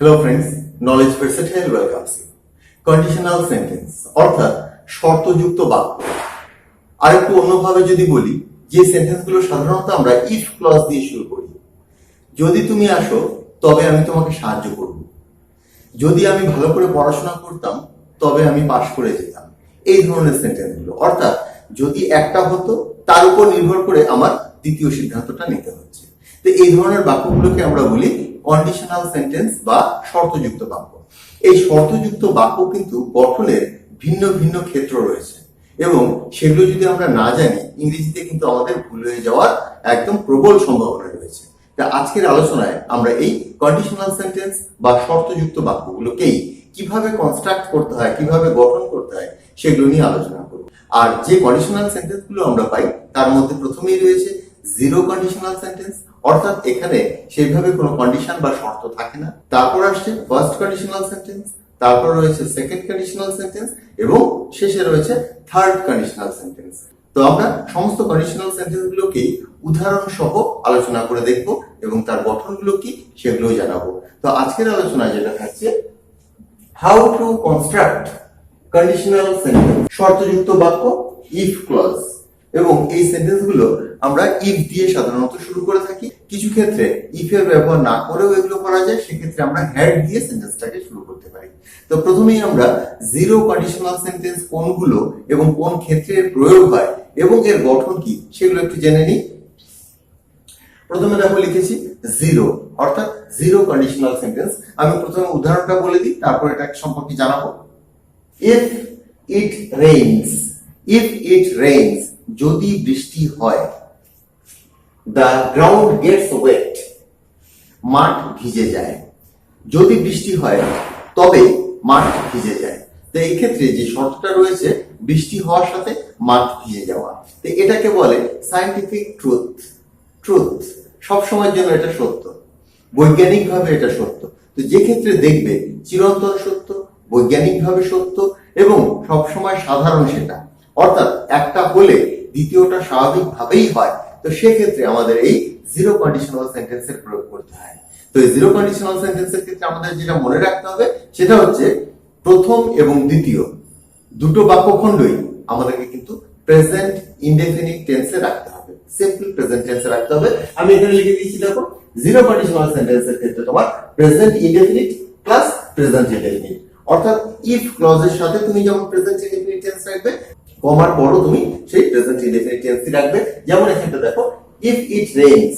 Hello friends, knowledge versatile welcomes you. Conditional sentence অর্থাৎ শর্তযুক্ত বাক্য। আরেকটু অন্যভাবে যদি বলি, যে সেন্টেন্সগুলো সাধারণত আমরা ইফ ক্লজ দিয়ে শুরু করি। যদি তুমি আসো তবে আমি তোমাকে সাহায্য করব, যদি আমি ভালো করে পড়াশোনা করতাম তবে আমি পাশ করে যেতাম। এই ধরনের সেন্টেন্সগুলো, অর্থাৎ যদি একটা হতো তার উপর নির্ভর করে আমার দ্বিতীয় সিদ্ধান্তটা নিতে হচ্ছে। তো এই ধরনের বাক্যগুলোকে আমরা বলি কন্ডিশনাল সেন্টেন্স বা শর্তযুক্ত বাক্য। এই শর্তযুক্ত বাক্য কিন্তু গঠনের ভিন্ন ভিন্ন ক্ষেত্র রয়েছে এবং সেগুলো যদি আমরা না জানি, ইংরেজিতে কিন্তু আমাদের ভুল হয়ে যাওয়ার একদম প্রবল সম্ভাবনা রয়েছে। তা আজকের আলোচনায় আমরা এই কন্ডিশনাল সেন্টেন্স বা শর্তযুক্ত বাক্যগুলোকেই কিভাবে কনস্ট্রাক্ট করতে হয়, কিভাবে গঠন করতে হয়, সেগুলো নিয়ে আলোচনা করব। আর যে কন্ডিশনাল সেন্টেন্সগুলো আমরা পাই তার মধ্যে প্রথমেই রয়েছে জিরো কন্ডিশনাল সেন্টেন্স, অর্থাৎ এখানে সেইভাবে কোনো কন্ডিশন বা শর্ত থাকে না। তারপর আসছে ফার্স্ট কন্ডিশনাল সেন্টেন্স, তারপর রয়েছে সেকেন্ড কন্ডিশনাল সেন্টেন্স এবং শেষে রয়েছে থার্ড কন্ডিশনাল সেন্টেন্স। তো আমরা সমস্ত কন্ডিশনাল সেন্টেন্স গুলোকে উদাহরণ সহ আলোচনা করে দেখব এবং তার গঠনগুলো কি সেগুলো জানাবো। তো আজকের আলোচনায় যেটা থাকছে how to construct conditional sentence, শর্তযুক্ত বাক্য, ইফ ক্লজ। এবং এই সেন্টেন্সগুলো আমরা ইফ দিয়ে সাধারণত শুরু করে থাকি। কিছু ক্ষেত্রে ইফ এর ব্যবহার না করেও এগুলো করা যায়, সেক্ষেত্রে আমরা হ্যাড দিয়ে সেন্টেন্সটাকে শুরু করতে পারি। তো প্রথমেই আমরা জিরো কন্ডিশনাল সেন্টেন্স কোনগুলো এবং কোন ক্ষেত্রে প্রয়োগ হয় এবং এর গঠন কি সেগুলো একটু জেনে নিই। প্রথমে দেখো লিখেছি জিরো, অর্থাৎ জিরো কন্ডিশনাল সেন্টেন্স। আমি প্রথমে উদাহরণটা বলে দিই, তারপর এটা সম্পর্কে জানাবো। If it rains, if it rains, যদি বৃষ্টি হয়। দ্য গ্রাউন্ড গেটস ওয়েট, মাঠ ভিজে যায়। যদি বৃষ্টি হয় তবে মাঠ ভিজে যায়। তো এই ক্ষেত্রে যে শর্তটা রয়েছে বৃষ্টি হওয়ার সাথে মাঠ ভিজে যাওয়া, তো এটাকে বলে সায়েন্টিফিক ট্রুথ। ট্রুথ সব সময়ের জন্য এটা সত্য, বৈজ্ঞানিকভাবে এটা সত্য। তো যে ক্ষেত্রে দেখবে চিরন্তন সত্য, বৈজ্ঞানিকভাবে সত্য এবং সবসময় সাধারণ সেটা, অর্থাৎ একটা হলে দ্বিতীয়টা স্বাভাবিকভাবেই হয়, তো সেক্ষেত্রে আমাদের এই জিরো কন্ডিশনাল সেন্টেন্সের প্রয়োগ করতে হয়। তো এই জিরো কন্ডিশনাল সেন্টেন্সের ক্ষেত্রে আমাদের যেটা মনে রাখতে হবে সেটা হচ্ছে প্রথম এবং দ্বিতীয় দুটো বাক্যখণ্ডই আমাদেরকে কিন্তু প্রেজেন্ট ইনডেফিনিট টেন্সে রাখতে হবে, সিম্পল প্রেজেন্ট টেন্সে রাখতে হবে। আমি এখানে লিখে দিয়েছি, দেখো জিরো কন্ডিশনাল সেন্টেন্সের ক্ষেত্রে তোমার present indefinite plus present indefinite, অর্থাৎ ইফ ক্লজের সাথে তুমি যেমন প্রেজেন্ট ইনডেফিনিট টেন্স রাখবে, কমার পরও তুমি সেই প্রেজেন্ট ইনডেফিনিট টেন্সই রাখবে। যেমন এখানে দেখো if it rains,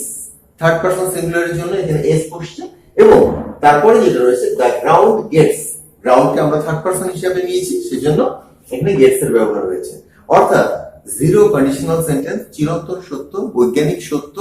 third person সিঙ্গুলারের জন্য এখানে এস বসছে এবং তারপরে যেটা রয়েছে দ্য গ্রাউন্ড গেটস, গ্রাউন্ডকে আমরা থার্ড পারসন হিসেবে নিয়েছি, সেজন্য এখানে গেটস এর ব্যবহার হয়েছে। অর্থাৎ জিরো কন্ডিশনাল সেন্টেন্স চিরন্তন সত্য, বৈজ্ঞানিক সত্য,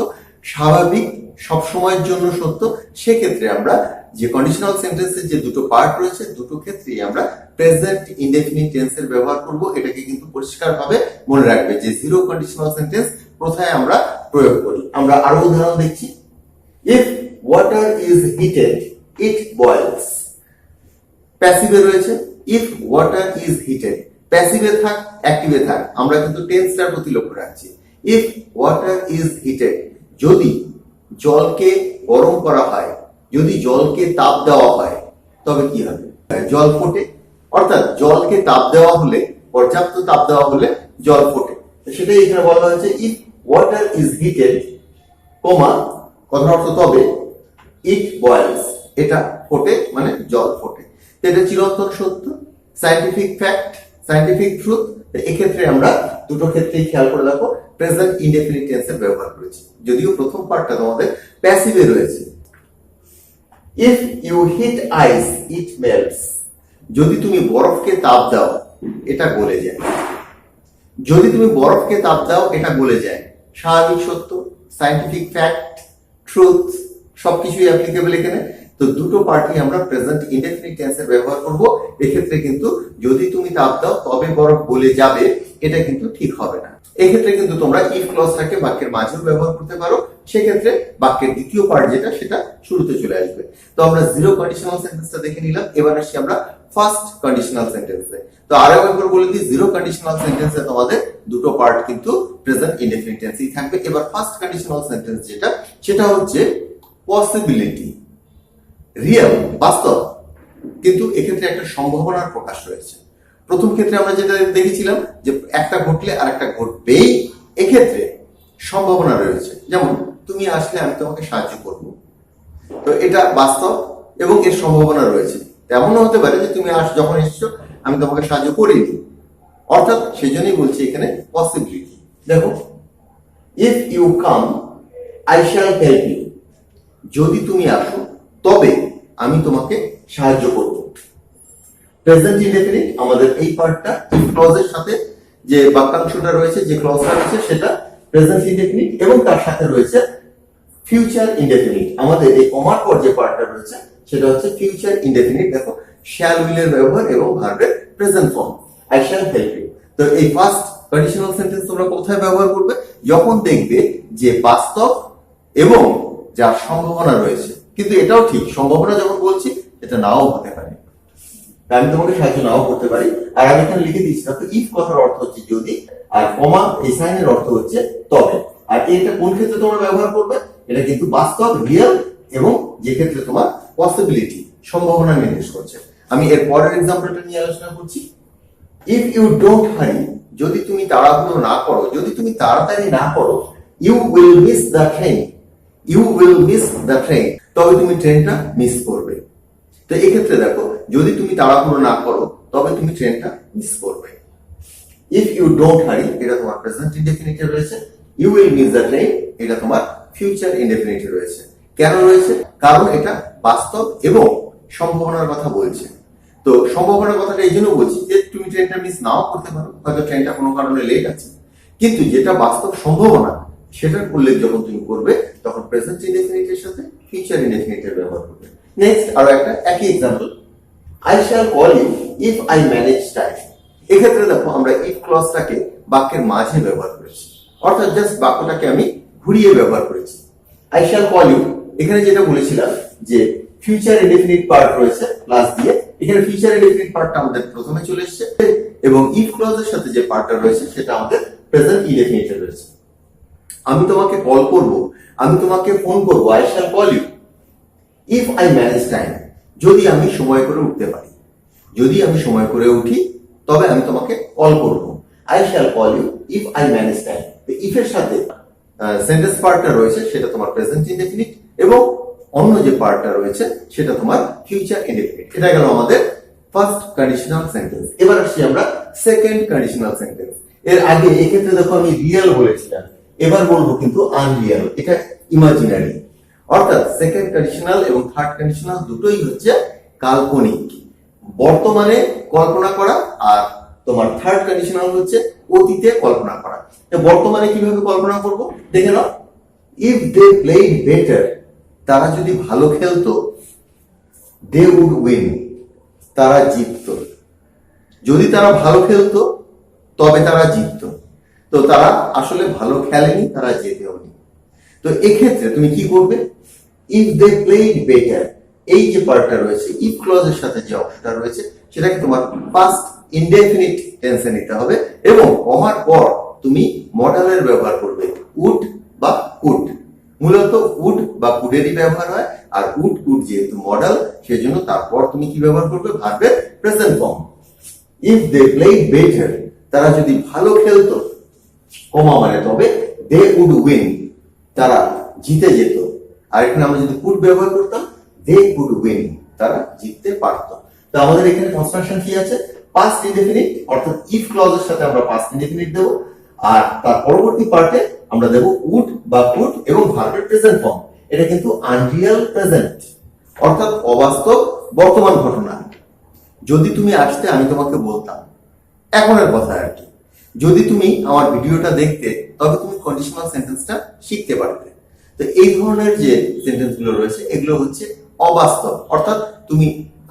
স্বাভাবিক, সব সময়ের জন্য সত্য। সেক্ষেত্রে আমরা যে কন্ডিশনাল সেন্টেন্সের যে দুটো পার্ট রয়েছে, দুটো ক্ষেত্রেই আমরা প্রেজেন্ট ইনডেফিনিট টেন্সের ব্যবহার করব। এটাকে কিন্তু পরিষ্কারভাবে মনে রাখবে যে জিরো কন্ডিশনাল সেন্টেন্স কোথায় আমরা প্রয়োগ করি। আমরা আরো উদাহরণ দেখছি। If water is heated it boils, প্যাসিভে রয়েছে ইফ ওয়াটার ইজ হিটেড, প্যাসিভে থাক অ্যাক্টিভে থাক, আমরা কিন্তু টেন্সটার প্রতি লক্ষ্য রাখছি। ইফ ওয়াটার ইজ হিটেড, যদি জলকে গরম করা হয়, যদি জলকে তাপ দেওয়া হয় তবে কি হবে? জল ফোটে, অর্থাৎ জলকে তাপ দেওয়া হলে, পর্যাপ্ত তাপ দেওয়া হলে জল ফোটে। সেটাই এখানে বলা হয়েছে ইফ ওয়াটার ইজ হিটেড, কমা কথার অর্থ তবে ইট বয়েলস, এটা ফোটে মানে জল ফোটে। এটা চিরন্তন সত্য, সায়েন্টিফিক ফ্যাক্ট, সায়েন্টিফিক ট্রুথ। এক্ষেত্রে আমরা দুটো ক্ষেত্রেই খেয়াল করে দেখো প্রেজেন্ট ইনডেফিনিট টেন্সের ব্যবহার করেছি, যদিও প্রথম পার্টটা তোমাদের প্যাসিভে রয়েছে। If you heat ice it melts, যদি তুমি বরফকে তাপ দাও এটা গলে যায়। যদি তুমি বরফকে তাপ দাও এটা গলে যায়, স্বাভাবিক সত্য, সায়েন্টিফিক ফ্যাক্ট, ট্রুথ, সবকিছুই অ্যাপ্লিকেবল এখানে। তো দুটো পার্টই আমরা প্রেজেন্ট ইনডেফিনিট টেন্সের ব্যবহার করব। এক্ষেত্রে কিন্তু যদি তুমি তাপ দাও তবে বরফ গলে যাবে, এটা কিন্তু ঠিক হবে না। এক্ষেত্রে কিন্তু তোমরা ইফ ক্লজটাকে বাক্যের মাঝেও ব্যবহার করতে পারো, সেক্ষেত্রে বাক্যের দ্বিতীয় পার্ট যেটা সেটা শুরুতে চলে আসবে। তো আমরা জিরো কন্ডিশনাল সেন্টেন্সটা দেখে নিলাম, এবার আসছি আমরা ফার্স্ট কন্ডিশনাল সেন্টেন্সে। তো আরো একবার বলে দিই, জিরো কন্ডিশনাল সেন্টেন্সে তোমাদের দুটো পার্ট কিন্তু প্রেজেন্ট ইনডেফিনিট টেন্সেই থাকবে। এবার ফার্স্ট কন্ডিশনাল সেন্টেন্স যেটা, সেটা হচ্ছে পসিবিলিটি। রিয়েল, বাস্তব, কিন্তু এক্ষেত্রে একটা সম্ভাবনার প্রকাশ রয়েছে। প্রথম ক্ষেত্রে আমরা যেটা দেখেছিলাম যে একটা ঘটলে আর একটা ঘটবেই, এক্ষেত্রে সম্ভাবনা রয়েছে। যেমন তুমি আসলে আমি তোমাকে সাহায্য করব, তো এটা বাস্তব এবং এর সম্ভাবনা রয়েছে। তেমনও হতে পারে যে তুমি যখন এসেছো আমি তোমাকে সাহায্য করিনি, অর্থাৎ সেই জন্যই বলছি এখানে পসিবিলিটি। দেখো, if you come I shall help you, যদি তুমি আসো তবে আমি তোমাকে সাহায্য করব। প্রেজেন্ট ইনডেফিনিট আমাদের এই পার্টটা ইফ ক্লজের সাথে যে বাক্যাংশটা রয়েছে, যে ক্লজটা রয়েছে সেটা প্রেজেন্ট ইনডেফিনিট, এবং তার সাথে রয়েছে ফিউচার ইনডেফিনিট। আমাদের এই কমার পর যে পার্টটা রয়েছে সেটা হচ্ছে ফিউচার ইনডেফিনিট। দেখো, শ্যাল উইলের ব্যবহার এবং ভার্বের present form, I shall help you. তো এই ফার্স্ট কন্ডিশনাল সেন্টেন্স তোমরা কোথায় ব্যবহার করবে? যখন দেখবে যে বাস্তব এবং যার সম্ভাবনা রয়েছে। কিন্তু এটাও ঠিক, সম্ভাবনা যখন বলছি এটা নাও হতে পারে, আমি তোমাকে সাহায্য নাও করতে পারি। আর আমি এখানে লিখে দিচ্ছি, তো ইফ কথার অর্থ হচ্ছে যদি, আর কমা এই সাইনের অর্থ হচ্ছে তবে। আর এটা কোন ক্ষেত্রে তোমরা ব্যবহার করবে? এটা কিন্তু বাস্তব, রিয়েল, এবং যে ক্ষেত্রে তোমার পসিবিলিটি, সম্ভাবনা নির্দেশ করছে। আমি এর পরের এক্সাম্পলটা নিয়ে আলোচনা করছি। ইফ ইউ ডোন্ট হারি, যদি তুমি তাড়াহুড়ো না করো, যদি তুমি তাড়াতাড়ি না করো, you will miss the train, you will miss the train, তবে তুমি ট্রেনটা মিস করবে। তো এক্ষেত্রে দেখো, যদি তুমি তাড়াহুড়ো না করো তবে তুমি ট্রেনটা মিস করবে। ইফ ইউ ডোন্ট হারি এটা তোমার প্রেজেন্ট ইনডেফিনিটে রয়েছে, you will miss the train এটা তোমার ফিউচার ইনডেফিনিটে রয়েছে। কেন রয়েছে? কারণ এটা বাস্তব এবং সম্ভাবনার কথা বলছে। তো সম্ভাবনার কথাটা এই জন্য বলছি যে তুমি ট্রেনটা মিস নাও করতে পারো, হয়তো ট্রেনটা কোনো কারণে লেট আছে, কিন্তু যেটা বাস্তব সম্ভাবনা সেটার উল্লেখ যখন তুমি করবে তখন প্রেজেন্ট ইনডেফিনিটের সাথে ফিউচার ইনডেফিনিটের ব্যবহার করবে। নেক্সট আরো একটা একই example, I shall call you if I manage time. এক্ষেত্রে দেখো আমরা ইফ ক্লজটাকে বাক্যের মাঝে ব্যবহার করেছি, অর্থাৎ জাস্ট বাক্যটাকে আমি ঘুরিয়ে ব্যবহার করেছি। আই শ্যাল কল ইউ, এখানে যেটা বলেছিলাম যে ফিউচার ইনডেফিনিট পার্ট রয়েছে প্লাস দিয়ে, এখানে ফিউচার ইনডেফিনিট পার্টটা আমাদের প্রথমে চলে এসেছে, এবং ইফ ক্লজের সাথে যে পার্টটা রয়েছে সেটা আমাদের প্রেজেন্ট ইনডেফিনিটে রয়েছে। আমি তোমাকে কল করব, আমি তোমাকে ফোন করব, I shall call you if I manage time, যদি আমি সময় করে উঠতে পারি, যদি আমি সময় করে উঠি তবে আমি তোমাকে কল করব। I shall call you if I manage time, if এর সাথে সেন্টেন্স পার্টটা রয়েছে সেটা তোমার প্রেজেন্ট ইনডেফিনিট, এবং অন্য যে পার্টটা রয়েছে সেটা তোমার ফিউচার ইনডেফিনিট। এটা গেল আমাদের ফার্স্ট কন্ডিশনাল সেন্টেন্স। এবার আসছি আমরা সেকেন্ড কন্ডিশনাল সেন্টেন্স। এর আগে এক্ষেত্রে দেখো আমি রিয়েল বলেছিলাম, এবার বলবো কিন্তু আনরিয়েল, এটা ইমাজিনারি। অর্থাৎ সেকেন্ড কন্ডিশনাল এবং থার্ড কন্ডিশনাল দুটোই হচ্ছে কাল্পনিক, বর্তমানে কল্পনা করা, আর তোমার থার্ড কন্ডিশনাল হচ্ছে অতীতে কল্পনা করা। বর্তমানে কিভাবে কল্পনা করব দেখে নাও, ইফ দে প্লেড বেটার, তারা যদি ভালো খেলতো, দে উড উইন, তারা জিততো। যদি তারা ভালো খেলতো তবে তারা জিততো, তো তারা আসলে ভালো খেলেনি, তারা জেতেওনি। তো এক্ষেত্রে তুমি কি করবে? ইফ দে প্লেড বেটার, এই যে পার্টটা রয়েছে ইফ ক্লজের সাথে যে অংশটা রয়েছে সেটাকে তোমার পাস্ট ইনডেফিনিট টেন্সে নিতে হবে, এবং কমার পর তুমি মডেলের ব্যবহার করবে, উড বা কুড। মূলত উড বা কুডেরই ব্যবহার হয়, আর উড কুড যেহেতু মডেল সেজন্য তারপর তুমি কি ব্যবহার করবে? ভার্বের present form. If they played better, তারা যদি ভালো খেলতো, কমা মানে তবে দে উড উইন, তারা জিতে যেত। আর এখানে আমরা যদি কুড ব্যবহার করতাম, দে কুড উইন, তারা জিততে পারত। তো আমাদের এখানে কনস্ট্রাকশন কি আছে? পাস্ট ইনডেফিনিট, অর্থাৎ ইফ ক্লজের সাথে আমরা পাস্ট ইনডেফিনিট দেব, আর তার পরবর্তী পার্টে আমরা দেব উড বা কুড এবং ভার্বের প্রেজেন্ট ফর্ম। এটা কিন্তু আনরিয়াল প্রেজেন্ট, অর্থাৎ অবাস্তব বর্তমান ঘটনা। যদি তুমি আসতে আমি তোমাকে বলতাম, এখনের কথা আর কি, যদি তুমি আমার ভিডিওটা দেখতে তবে তুমি কন্ডিশনাল সেন্টেন্সটা শিখতে পারতে। তো এই ধরনের যে সেন্টেন্স গুলো রয়েছে এগুলো হচ্ছে অবাস্তব, অর্থাৎ তুমি,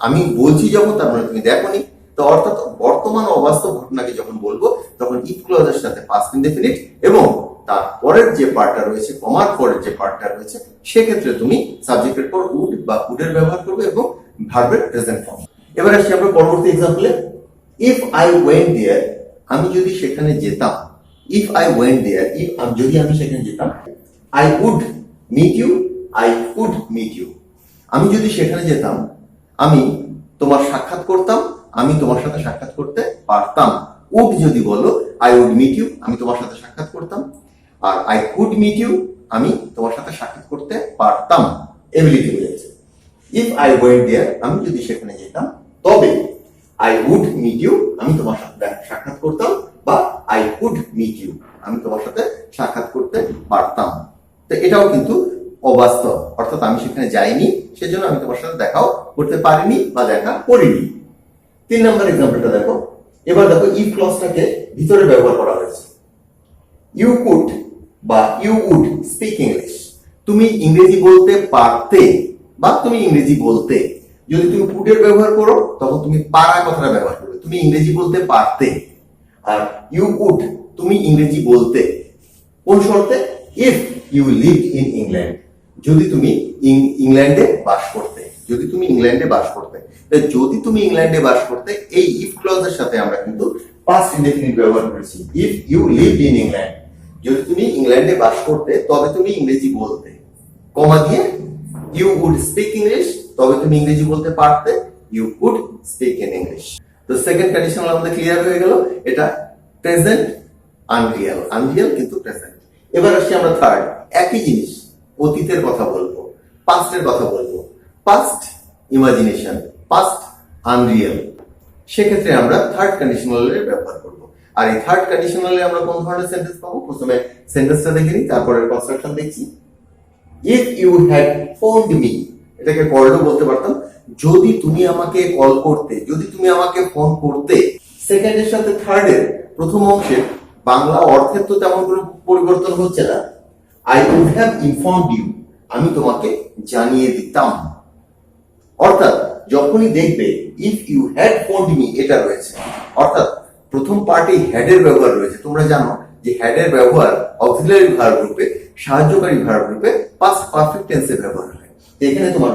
আমি বলছি যখন তার মানে তুমি দেখোনি, তো অর্থাৎ বর্তমান অবাস্তব ঘটনাকে যখন বলবো তখন ইফ ক্লজের সাথে পাস্ট ইনডেফিনিট এবং তার পরের যে পার্টটা রয়েছে, কমার পরের যে পার্টটা রয়েছে, সেক্ষেত্রে তুমি সাবজেক্টের পর উড বা কুডের ব্যবহার করবে এবং ভার্বের প্রেজেন্ট ফর্ম। এবার আসছি আমরা পরবর্তী এক্সাম্পলে, ইফ আই ওয়েন্ট দেয়ার, আমি যদি সেখানে যেতাম, if I went there, if যদি আমি সেখানে যেতাম, I would meet you, I would meet you, আমি যদি সেখানে যেতাম, আমি তোমার সাক্ষাৎ করতাম, আমি তোমার সাথে সাক্ষাৎ করতে পারতাম। উড যদি বলো, আই উড মিট ইউ, আমি তোমার সাথে সাক্ষাৎ করতাম। আর আই কুড মিট ইউ, আমি তোমার সাথে সাক্ষাৎ করতে পারতাম। এবিলিটি বোঝাচ্ছে। ইফ আই ওয়েন্ট দেয়ার, আমি যদি সেখানে যেতাম, তবে আই উড মিট ইউ, আমি তোমার সাথে সাক্ষাৎ করতাম, বা আই কুড মিট ইউ, আমি তোমার সাথে সাক্ষাৎ করতে পারতাম। তো এটাও কিন্তু অবাস্তব, অর্থাৎ আমি সেখানে যাইনি, সেজন্য আমি তোমার সাথে দেখাও করতে পারিনি বা দেখা করিনি। 3 নম্বর এক্সাম্পলটা দেখো। এবার দেখো ইফ ক্লজটাকে ভিতরে ব্যবহার করা হয়েছে। ইউ কুড বা ইউ উড স্পিক ইংলিশ, তুমি ইংরেজি বলতে পারতে বা তুমি ইংরেজি বলতে। যদি তুমি কুডের ব্যবহার করো তখন তুমি পারা কথাটা ব্যবহার করবে, তুমি ইংরেজি বলতে পারতে। আর ইউ উড, তুমি ইংরেজি বলতে। কোন শর্তে? If you live in England, যদি তুমি ইংল্যান্ডে বাস করতে, যদি তুমি ইংল্যান্ডে বাস করতে। যদি তুমি ইংল্যান্ডে বাস করতে, এই ইফ ক্লজের সাথে আমরা কিন্তু পাস্ট ইনডেফিনিট ব্যবহার করেছি। If you live in England, যদি তুমি ইংল্যান্ডে বাস করতে তবে তুমি ইংরেজি বলতে, কমা দিয়ে ইউ উড স্পিক ইংলিশ, তবে তুমি ইংরেজি বলতে পারতে, you could speak in English. তো সেকেন্ড কন্ডিশনাল আমাদের ক্লিয়ার হয়ে গেল। এটা প্রেজেন্ট আনরিয়াল, আনরিয়াল কিন্তু প্রেজেন্ট। এবার আসছি আমরা থার্ড, একই জিনিস, অতীতের কথা বলবো, পাস্টের কথা বলবো। পাস্ট ইমাজিনেশন, পাস্ট আনরিয়াল, সেক্ষেত্রে আমরা থার্ড কন্ডিশনালের ব্যবহার করব। আর এই থার্ড কন্ডিশনালে আমরা কোন ধরনের সেন্টেন্স পাবো? প্রথমে সেন্টেন্সটা দেখে নিই, তারপরে কনস্ট্রাকশন দেখছি। If you had phoned me, এটাকে কলও বলতে পারতাম। যদি তুমি আমাকে কল করতে, যদি তুমি আমাকে ফোন করতে। সেকেন্ডের সাথে থার্ডের প্রথম অংশের বাংলা অর্থের তো তেমন কোনো পরিবর্তন হচ্ছে না। I would have informed you, আমি তোমাকে জানিয়ে দিতাম। অর্থাৎ যখনই দেখবে if you had phoned me এটা রয়েছে, অর্থাৎ প্রথম পার্টে হ্যাডের ব্যবহার রয়েছে। তোমরা জানো যে হ্যাডের ব্যবহার অক্সিলারি ভার্ব রূপে, সাহায্যকারী ভার্ব রূপে পাস্ট পারফেক্ট টেন্সে ব্যবহার হয়। এখানে তোমার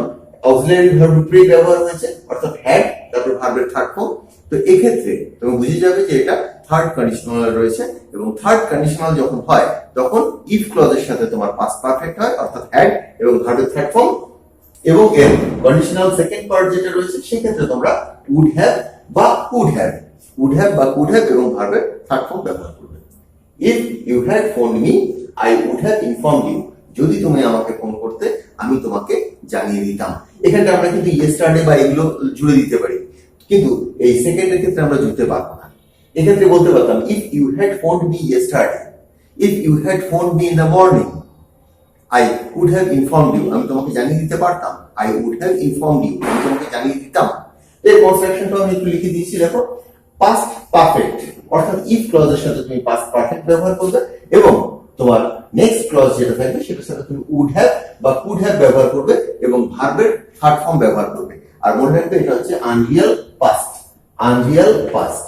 অক্সিলারি ভার্ব রূপে ব্যবহার হয়েছে, অর্থাৎ হ্যাড, তারপর ভার্বের থার্ড ফর্ম। তো এক্ষেত্রে তুমি বুঝে যাবে যে এটা থার্ড কন্ডিশনাল রয়েছে, এবং থার্ড কন্ডিশনাল যখন হয় তখন ইফ ক্লজের সাথে তোমার পাস্ট পারফেক্ট হয়, অর্থাৎ হ্যাড এবং ভার্বের থার্ড ফর্ম। এবং এর কন্ডিশনাল সেকেন্ড পার্ট যেটা রয়েছে সেক্ষেত্রে তোমরা উড হ্যাভ বা কুড হ্যাভ, উড হ্যাভ বা কুড হ্যাভ এবং ভার্বের থার্ড ফর্ম ব্যবহার করবে। If you had phoned me, I would have informed you, যদি তুমি আমাকে ফোন করতে আমি তোমাকে জানিয়ে দিতাম। এখানটা আমরা কিন্তু ইয়েস্টারডে বা এগুলো জুড়ে দিতে পারি, কিন্তু এই সেকেন্ডের ক্ষেত্রে আমরা জুড়তে পারবো না। এক্ষেত্রে বলতে পারতাম if you had phoned me yesterday, if you had phoned me in the morning, I would have informed you, আমি তোমাকে জানিয়ে দিতে পারতাম। I would have informed you, আমি তোমাকে জানিয়ে দিতাম। এর কনস্ট্রাকশনটা আমি একটু লিখে দিয়েছি, দেখো। পাস্ট পারফেক্ট, অর্থাৎ ইফ ক্লজের সাথে তুমি পাস্ট পারফেক্ট ব্যবহার করবে, এবং তোমার নেক্সট ক্লজ যেটা থাকবে সেটার সাথে তুমি উড হ্যাভ বা কুড হ্যাভ ব্যবহার করবে এবং ভার্বের থার্ড ফর্ম ব্যবহার করবে। আর মনে রাখবে এটা হচ্ছে আনরিয়াল পাস্ট, আনরিয়াল পাস্ট,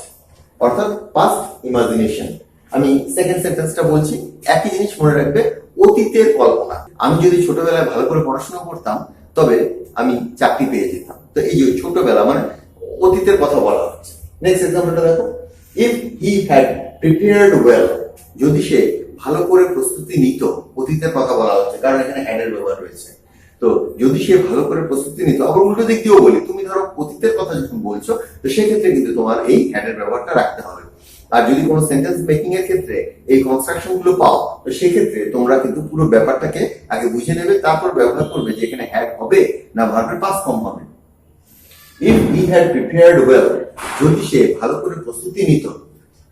অর্থাৎ পাস্ট ইমাজিনেশন। আমি সেকেন্ড সেন্টেন্সটা বলছি, একই জিনিস মনে রাখবে, অতীতের কল্পনা। আমি যদি ছোটবেলায় ভালো করে পড়াশোনা করতাম তবে আমি চাকরি পেয়ে যেতাম। তো এই যে ছোটবেলা মানে অতীতের কথা বলা হচ্ছে। নেক্সট এক্সাম্পলটা দেখো। If he had prepared well, যদি সে ভালো করে প্রস্তুতি নিত, অতীতের কথা বলা হচ্ছে কারণ এখানে হ্যাডের ব্যবহার রয়েছে। তো যদি সে ভালো করে প্রস্তুতি নিত, আবার উল্টো দিক দিয়েও বলি, তুমি ধরো অতীতের কথা যখন বলছো তো সেক্ষেত্রে কিন্তু তোমার এই হ্যাডের ব্যবহারটা রাখতে হবে। আর যদি কোনো সেন্টেন্স মেকিং এর ক্ষেত্রে এই কনস্ট্রাকশন গুলো পাও তো সেক্ষেত্রে তোমরা কিন্তু পুরো ব্যাপারটাকে আগে বুঝে নেবে, তারপর ব্যবহার করবে যে এখানে হ্যাড হবে না ভার্বের পাস্ট ফর্ম হবে। If he had prepared well, যদি সে ভালো করে প্রস্তুতি নিত,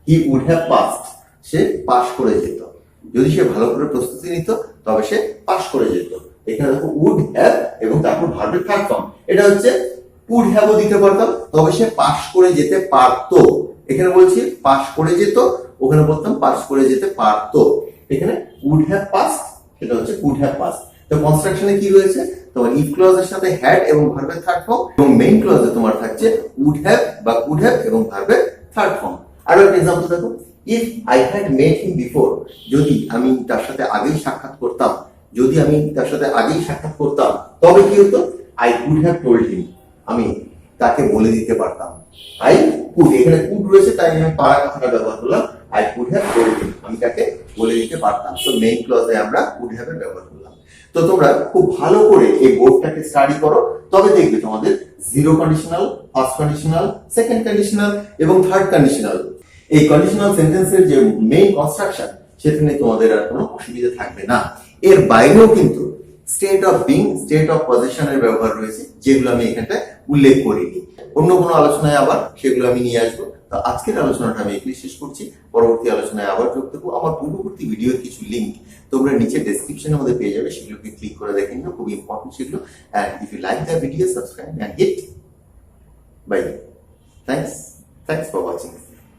হি উড হ্যাভ পাসড, সে পাস করে যেত। যদি সে ভালো করে প্রস্তুতি নিত তবে সে পাস করে যেত। এখানে দেখো উড হ্যাভ এবং তারপর ভার্বের থার্ড ফর্ম, এটা হচ্ছে উড হ্যাভও দিতে পারতাম, তবে সে পাস করে যেতে পারতো। এখানে বলছি পাস করে যেত, ওখানে বলতাম পাস করে যেতে পারতো। এখানে উড হ্যাভ পাসড, সেটা হচ্ছে উড হ্যাভ পাসড। তো কনস্ট্রাকশনে কি রয়েছে, তোমার ইফ ক্লজের সাথে হ্যাড এবং ভার্বের থার্ড ফর্ম, এবং মেইন ক্লজে তোমার থাকছে উড হ্যাভ বা কুড হ্যাভ এবং ভার্বের থার্ড ফর্ম। আরো একটা এক্সাম্পল দেখো। If I had mate him before, যদি আমি তার সাথে আগেই সাক্ষাৎ করতাম, যদি আমি তার সাথে আগেই সাক্ষাৎ করতাম তবে কি হতো, I could have told him, আমি তাকে বলে দিতে পারতাম। আই কুড, এখানে কুড রয়েছে তাই আমি পারা কথাটা ব্যবহার করলাম। I could have told him, আমি তাকে বলে দিতে পারতাম। তো মেইন ক্লজে আমরা কুড হ্যাভ এর ব্যবহার করলাম। তো তোমরা খুব ভালো করে এই বোর্ডটাকে স্টাডি করো, তবে দেখবে তোমাদের zero conditional, first conditional, second conditional এবং থার্ড কন্ডিশনাল এই কন্ডিশনাল সেন্টেন্সের যে মেইন কনস্ট্রাকশন সেটা নিয়ে তোমাদের আর কোনো অসুবিধা থাকবে না। এর বাইরেও কিন্তু state of being, state of পজিশনের ব্যবহার রয়েছে, যেগুলো আমি এখানটা উল্লেখ করিনি। অন্য কোনো আলোচনায় আবার সেগুলো আমি নিয়ে আসবো। তো আজকের আলোচনাটা আমি এখানে শেষ করছি। পরবর্তী আলোচনায় আবার যোগ দেবো। আমার পূর্ববর্তী ভিডিওর কিছু লিঙ্ক তোমরা নিচে ডেসক্রিপশনের মধ্যে পেয়ে যাবে, সেগুলোকে ক্লিক করে দেখে নিও, খুব ইম্পর্টেন্ট সেগুলো। And if you like the video, subscribe and hit bye. Thanks for watching.